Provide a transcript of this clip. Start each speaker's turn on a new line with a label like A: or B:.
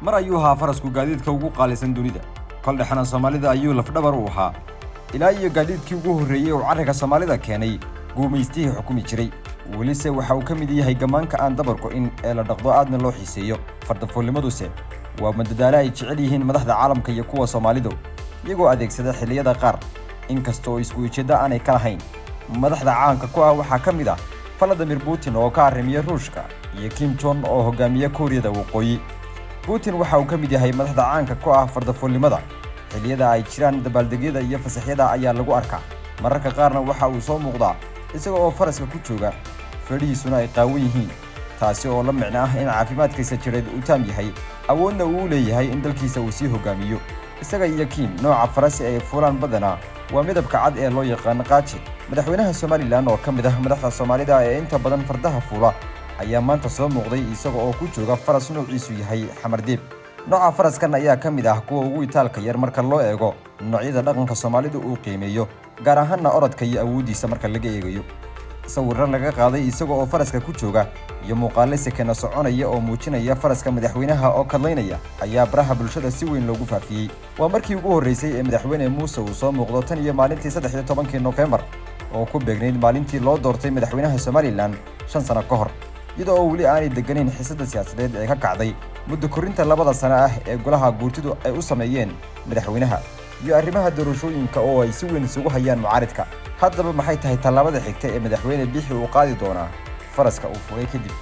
A: mar ayuu ahaa farasku gaadiidka ugu qaalisan dunida kol dhexna Soomaalida ayuu lafdhabar u ahaa ilaa iyo gaadiidkii ugu horreeyay oo carriga Soomaalida keenay guumaystii xukumi jiray weliba waxa uu ka mid yahay gamaanka aan dabarku in la dhaqdo aadna loo xiiseeyo fardafoolimaduse waa madadaalo ay jecel yihiin madaxda caalamka iyo kuwa Soomaalidu iyagoo adeegsada xilliyada qaar inkastoo isku ujeeda aanay ka lahayn madaxda caanka ku ah waxaa ka mid ah Vladimir Putin oo ka arrimiya Ruushka iyo Kim Jong oo hogaamiya Kooriyada Waqooyi Putin waxa uu ka mid yahay madaxda caanka ku ah fardafoolimada xilliyada ay jiraan dabaaldegyada iyo fasaxyada ayaa lagu arkaa mararka qaarna waxa uu soo muuqdaa isaga oo faraska ku jooga fadhiisuna ay qaawan yihiin taasi oo la micno ah in caafimaadkiisa jireed uu taam yahay awoodna uu leeyahay in dalkiisa uu sii hogaamiyo isaga iyo Kim nooca farasi ay fuulaan badana waa midabka cad ee loo yaqaan qaaji madaxweynaha Somaliland oo ka mid ah madaxda Soomaalida ee inta badan fardaha fuula ayaa maanta soo muuqday isaga oo ku jooga faras noociisu yahay xamardeeb nooca faraskan ayaa ka mid ah kuwa ugu itaalka yar marka loo eego noocyada dhaqanka Soomaalidu uu qiimeeyo gaar ahaan orodka iyo awoodiisa marka laga eegayo sawirro laga qaaday isaga oo faraska ku jooga iyo muuqaal sekena soconaya oo muujinaya faraska madaxweynaha oo kadlaynaya ayaa baraha bulshada si weyn loogu faafiyay waa markii ugu horeysay ee madaxweyne Muuse uu soo muuqdo tan iyo maalintii 13 November oo ku beegnayd maalintii loo doortay madaxweynaha Somaliland 5 sano ka hor iyadoo uu aanay deganeyn xiisada siyaasadeed ee ka kacday muddo korinta 2 sano ah ee golaha guurtidu ay u sameeyeen madaxweynaha iyo arrimaha doorashooyinka oo ay si weyn isugu hayaan mucaaridka haddaba maxay tahay tallaabada xigta ee madaxweyne Biixi uu qaadi doonaa faraska uu fuulay kadib